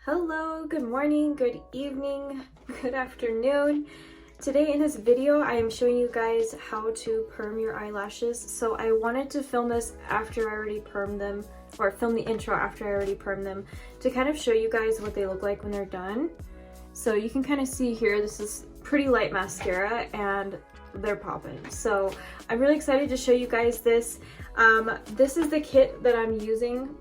Hello, good morning, good evening, good afternoon. Today in this video, I am showing you guys how to perm your eyelashes. So I wanted to film this after I already permed them, or film the intro after I already permed them, to kind of show you guys what they look like when they're done. So you can kind of see here, this is pretty light mascara and they're popping. So I'm really excited to show you guys this. This is the kit that I'm using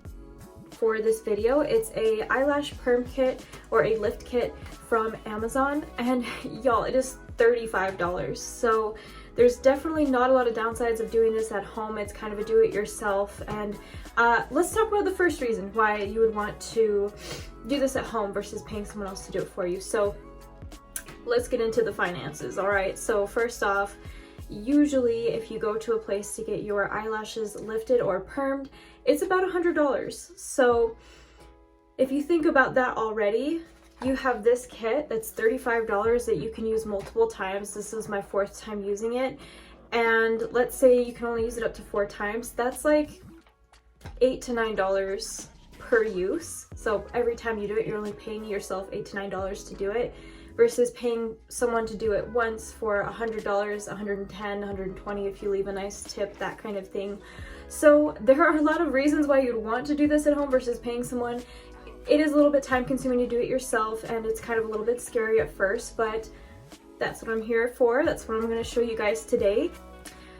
for this video. It's a eyelash perm kit or a lift kit from Amazon, and y'all, it is $35. So there's definitely not a lot of downsides of doing this at home. It's kind of a do-it-yourself. And let's talk about the first reason why you would want to do this at home versus paying someone else to do it for you. So let's get into the finances. All right, so first off, usually if you go to a place to get your eyelashes lifted or permed, it's about $100. So if you think about that already, you have this kit that's $35 that you can use multiple times. This is my 4th time using it. And let's say you can only use it up to 4 times. That's like $8 to $9 per use. So every time you do it, you're only paying yourself $8 to $9 to do it, versus paying someone to do it once for $100, $110, $120 if you leave a nice tip, that kind of thing. So there are a lot of reasons why you'd want to do this at home versus paying someone. It is a little bit time consuming to do it yourself, and it's kind of a little bit scary at first, but that's what I'm here for. That's what I'm going to show you guys today.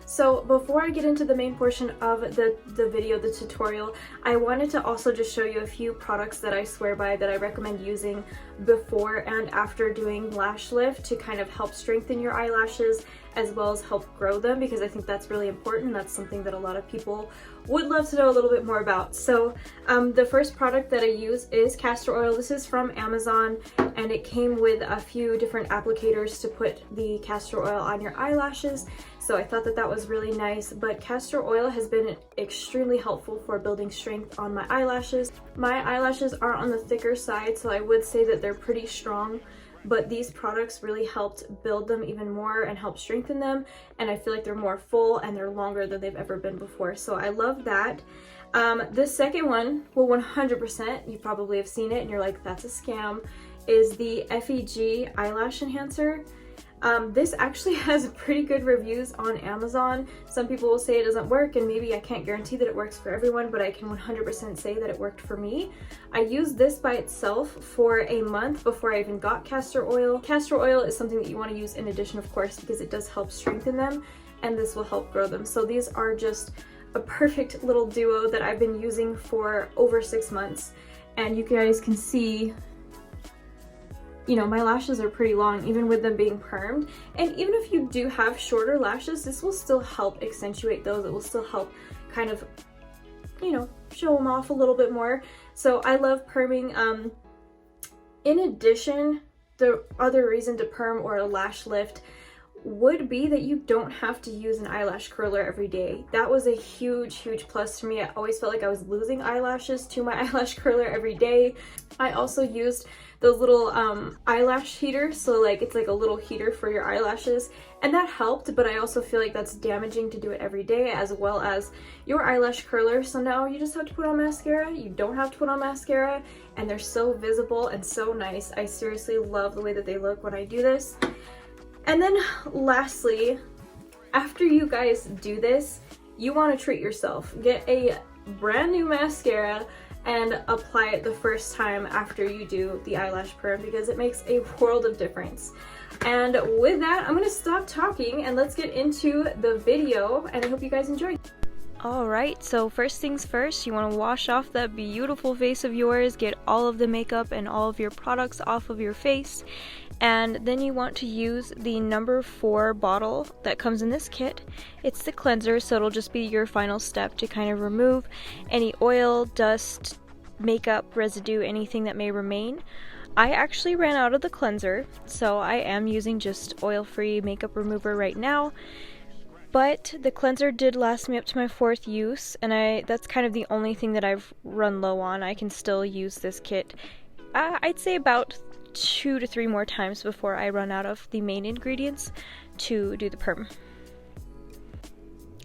So before I get into the main portion of the video, the tutorial, I wanted to also just show you a few products that I swear by that I recommend using before and after doing lash lift to kind of help strengthen your eyelashes as well as help grow them, because I think that's really important. That's something that a lot of people would love to know a little bit more about. So the first product that I use is castor oil. This is from Amazon, and it came with a few different applicators to put the castor oil on your eyelashes. So I thought that that was really nice, but castor oil has been extremely helpful for building strength on my eyelashes. My eyelashes are on the thicker side, so I would say that they're pretty strong, but these products really helped build them even more and help strengthen them, and I feel like they're more full and they're longer than they've ever been before, so I love that. The second one, well, 100%, you probably have seen it and you're like, that's a scam, is the FEG Eyelash Enhancer. This actually has pretty good reviews on Amazon. Some people will say it doesn't work, and maybe I can't guarantee that it works for everyone, but I can 100% say that it worked for me. I used this by itself for a month before I even got castor oil. Castor oil is something that you want to use in addition, of course, because it does help strengthen them, and this will help grow them. So these are just a perfect little duo that I've been using for over 6 months, and you guys can see, you know, my lashes are pretty long even with them being permed, and even if you do have shorter lashes, this will still help accentuate those. It will still help kind of, you know, show them off a little bit more. So I love perming. In addition, the other reason to perm or a lash lift would be that you don't have to use an eyelash curler every day. That was a huge plus for me. I always felt like I was losing eyelashes to my eyelash curler every day. I also used those little eyelash heaters, so like it's like a little heater for your eyelashes, and that helped, but I also feel like that's damaging to do it every day as well as your eyelash curler. So now you just have to put on mascara. You don't have to put on mascara, and they're so visible and so nice. I seriously love the way that they look when I do this. And then lastly, after you guys do this, you want to treat yourself. Get a brand new mascara and apply it the first time after you do the eyelash perm, because it makes a world of difference. And with that, I'm going to stop talking and let's get into the video, and I hope you guys enjoy. Alright, so first things first, you want to wash off that beautiful face of yours, get all of the makeup and all of your products off of your face, and then you want to use the number 4 bottle that comes in this kit. It's the cleanser, so it'll just be your final step to kind of remove any oil, dust, makeup, residue, anything that may remain. I actually ran out of the cleanser, so I am using just oil-free makeup remover right now. But the cleanser did last me up to my 4th use, and that's kind of the only thing that I've run low on. I can still use this kit, I'd say about 2 to 3 more times before I run out of the main ingredients to do the perm.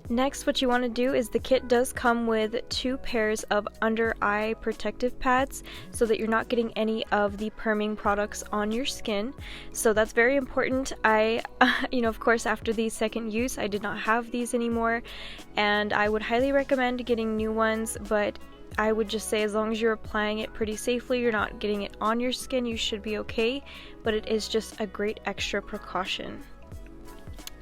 Next, what you want to do is the kit does come with 2 pairs of under eye protective pads so that you're not getting any of the perming products on your skin. So that's very important. Of course, after the second use, I did not have these anymore, and I would highly recommend getting new ones, but I would just say as long as you're applying it pretty safely, you're not getting it on your skin, you should be okay, but it is just a great extra precaution.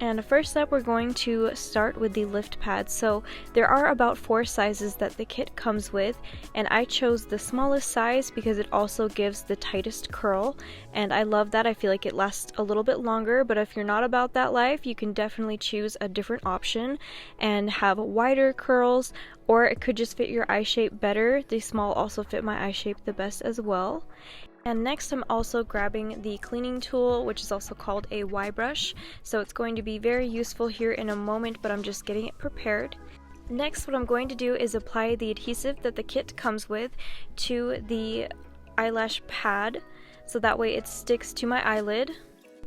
And first up, we're going to start with the lift pads. So there are about 4 sizes that the kit comes with, and I chose the smallest size because it also gives the tightest curl, and I love that. I feel like it lasts a little bit longer, but if you're not about that life, you can definitely choose a different option and have wider curls, or it could just fit your eye shape better. The small also fit my eye shape the best as well. And next I'm also grabbing the cleaning tool, which is also called a Y brush. So it's going to be very useful here in a moment, but I'm just getting it prepared. Next, what I'm going to do is apply the adhesive that the kit comes with to the eyelash pad, so that way it sticks to my eyelid.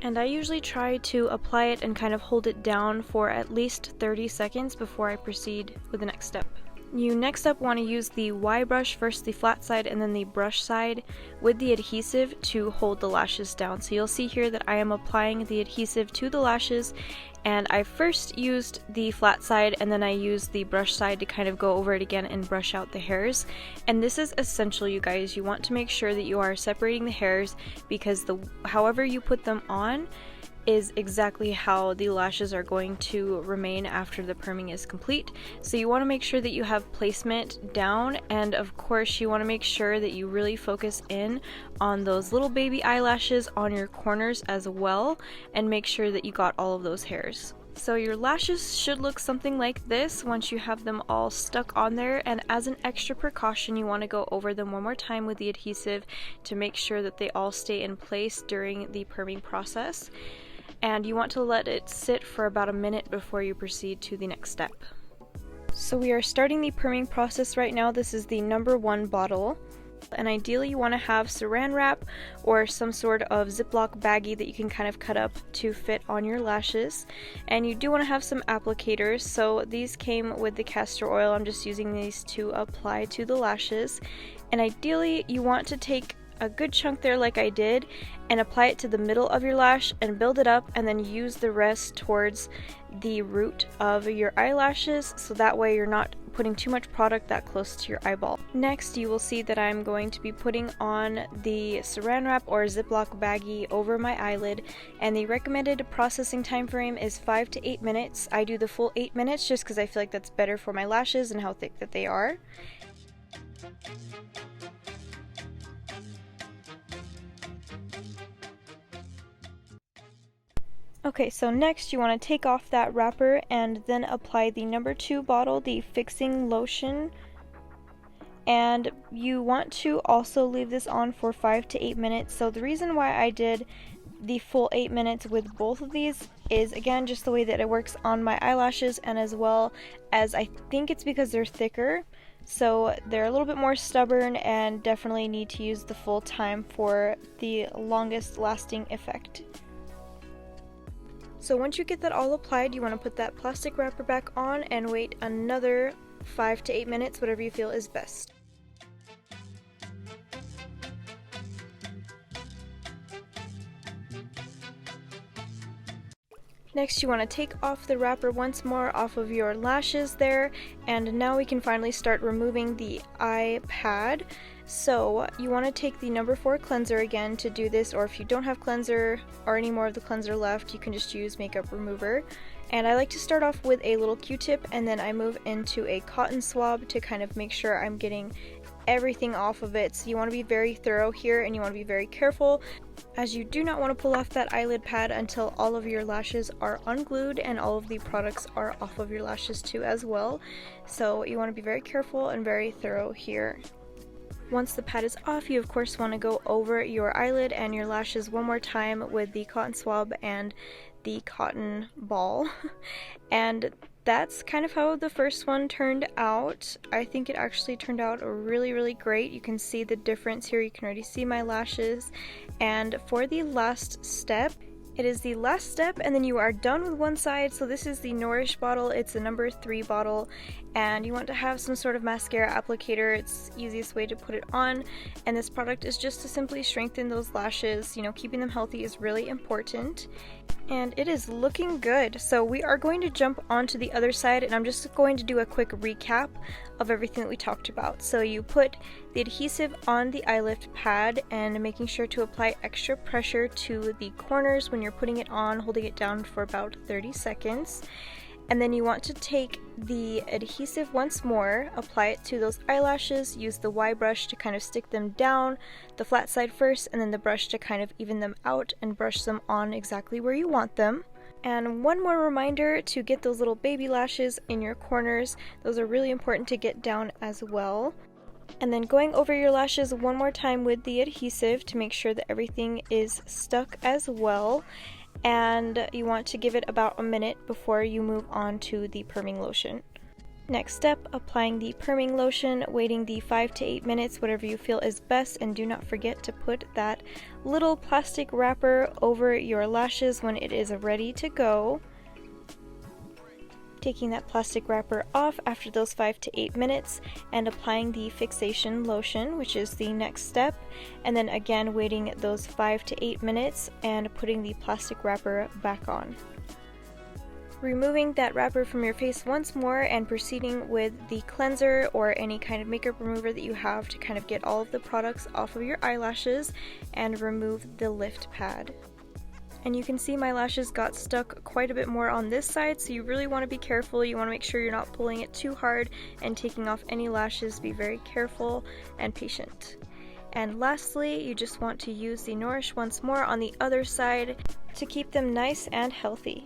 And I usually try to apply it and kind of hold it down for at least 30 seconds before I proceed with the next step. You next up want to use the Y brush, first the flat side and then the brush side with the adhesive to hold the lashes down. So you'll see here that I am applying the adhesive to the lashes, and I first used the flat side and then I used the brush side to kind of go over it again and brush out the hairs. And this is essential, you guys. You want to make sure that you are separating the hairs, because however you put them on is exactly how the lashes are going to remain after the perming is complete. So you want to make sure that you have placement down, and of course you want to make sure that you really focus in on those little baby eyelashes on your corners as well, and make sure that you got all of those hairs. So your lashes should look something like this once you have them all stuck on there, and as an extra precaution you want to go over them one more time with the adhesive to make sure that they all stay in place during the perming process. And you want to let it sit for about a minute before you proceed to the next step. So we are starting the perming process right now. This is the number 1 bottle, and ideally you want to have saran wrap or some sort of Ziploc baggie that you can kind of cut up to fit on your lashes. And you do want to have some applicators, so these came with the castor oil. I'm just using these to apply to the lashes, and ideally you want to take a good chunk there like I did and apply it to the middle of your lash and build it up, and then use the rest towards the root of your eyelashes, so that way you're not putting too much product that close to your eyeball. Next, you will see that I'm going to be putting on the saran wrap or Ziploc baggie over my eyelid, and the recommended processing time frame is 5 to 8 minutes. I do the full 8 minutes just because I feel like that's better for my lashes and how thick that they are. Okay, so next you want to take off that wrapper and then apply the number 2 bottle, the fixing lotion. And you want to also leave this on for 5 to 8 minutes. So the reason why I did the full 8 minutes with both of these is, again, just the way that it works on my eyelashes, and as well as I think it's because they're thicker. So they're a little bit more stubborn and definitely need to use the full time for the longest lasting effect. So once you get that all applied, you want to put that plastic wrapper back on and wait another 5 to 8 minutes, whatever you feel is best. Next, you want to take off the wrapper once more off of your lashes there, and now we can finally start removing the eye pad. So you want to take the number 4 cleanser again to do this, or if you don't have cleanser or any more of the cleanser left, you can just use makeup remover. And I like to start off with a little Q-tip, and then I move into a cotton swab to kind of make sure I'm getting everything off of it. So you want to be very thorough here, and you want to be very careful, as you do not want to pull off that eyelid pad until all of your lashes are unglued and all of the products are off of your lashes too as well. So you want to be very careful and very thorough here. Once the pad is off, you of course want to go over your eyelid and your lashes one more time with the cotton swab and the cotton ball. And that's kind of how the first one turned out. I think it actually turned out really great. You can see the difference here. You can already see my lashes. And for the last step, It is the last step, and then you are done with one side. So this is the Nourish bottle. It's a number 3 bottle, and you want to have some sort of mascara applicator. It's the easiest way to put it on, and this product is just to simply strengthen those lashes. You know, keeping them healthy is really important, and it is looking good. So we are going to jump onto the other side, and I'm just going to do a quick recap of everything that we talked about. So you put the adhesive on the eye lift pad and making sure to apply extra pressure to the corners when you're putting it on, holding it down for about 30 seconds. And then you want to take the adhesive once more, apply it to those eyelashes, use the Y brush to kind of stick them down, the flat side first, and then the brush to kind of even them out and brush them on exactly where you want them. And one more reminder to get those little baby lashes in your corners. Those are really important to get down as well. And then going over your lashes one more time with the adhesive to make sure that everything is stuck as well. And you want to give it about a minute before you move on to the perming lotion. Next step, applying the perming lotion, waiting the 5 to 8 minutes, whatever you feel is best, and do not forget to put that little plastic wrapper over your lashes when it is ready to go. Taking that plastic wrapper off after those 5 to 8 minutes and applying the fixation lotion, which is the next step, and then again waiting those 5 to 8 minutes and putting the plastic wrapper back on. Removing that wrapper from your face once more and proceeding with the cleanser or any kind of makeup remover that you have to kind of get all of the products off of your eyelashes and remove the lift pad. And you can see my lashes got stuck quite a bit more on this side, so you really want to be careful. You want to make sure you're not pulling it too hard and taking off any lashes. Be very careful and patient. And lastly, you just want to use the Nourish once more on the other side to keep them nice and healthy.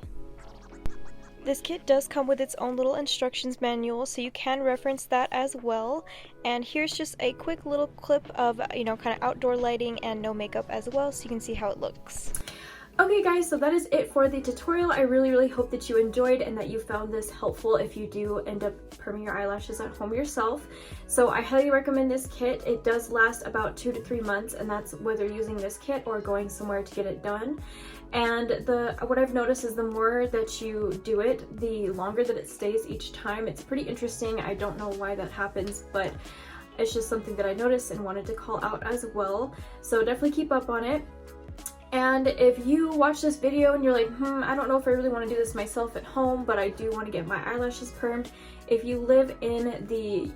This kit does come with its own little instructions manual, so you can reference that as well. And here's just a quick little clip of, kind of outdoor lighting and no makeup as well, so you can see how it looks. Okay guys, so that is it for the tutorial. I really hope that you enjoyed and that you found this helpful if you do end up perming your eyelashes at home yourself. So I highly recommend this kit. It does last about 2 to 3 months, and that's whether using this kit or going somewhere to get it done. And what I've noticed is the more that you do it, the longer that it stays each time. It's pretty interesting. I don't know why that happens, but it's just something that I noticed and wanted to call out as well. So definitely keep up on it. And if you watch this video and you're like, I don't know if I really want to do this myself at home, but I do want to get my eyelashes permed. If you live in the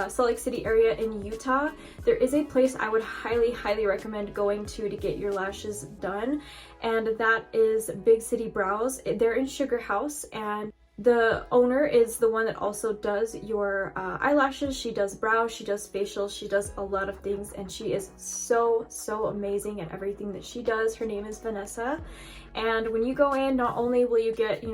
Salt Lake City area in Utah, there is a place I would highly recommend going to get your lashes done, and that is Big City Brows. They're in Sugar House, and the owner is the one that also does your eyelashes. She does brows, she does facials, she does a lot of things, and she is so amazing at everything that she does. Her name is Vanessa, and when you go in, not only will you get,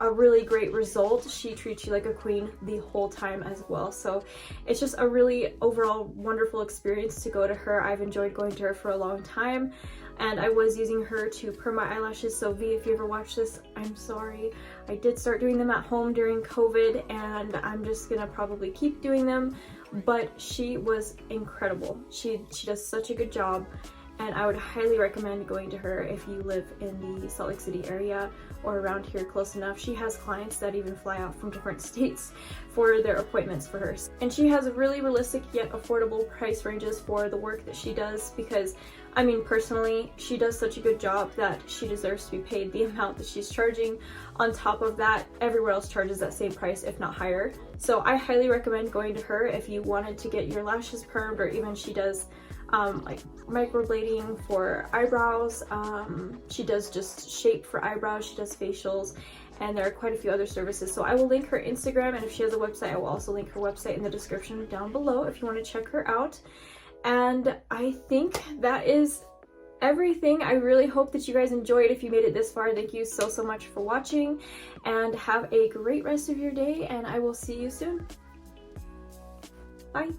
a really great result, she treats you like a queen the whole time as well. So it's just a really overall wonderful experience to go to her. I've enjoyed going to her for a long time, and I was using her to perm my eyelashes. So V, if you ever watch this, I'm sorry. I did start doing them at home during COVID, and I'm just gonna probably keep doing them, but she was incredible. She does such a good job, and I would highly recommend going to her if you live in the Salt Lake City area or around here close enough. She has clients that even fly out from different states for their appointments for her. And she has really realistic yet affordable price ranges for the work that she does, because I mean, personally, she does such a good job that she deserves to be paid the amount that she's charging. On top of that, everywhere else charges that same price, if not higher. So I highly recommend going to her if you wanted to get your lashes permed, or even she does like microblading for eyebrows. She does just shape for eyebrows, she does facials, and there are quite a few other services. So I will link her Instagram, and if she has a website, I will also link her website in the description down below if you want to check her out. And I think that is everything. I really hope that you guys enjoyed. If you made it this far, thank you so much for watching, and have a great rest of your day, and I will see you soon. Bye.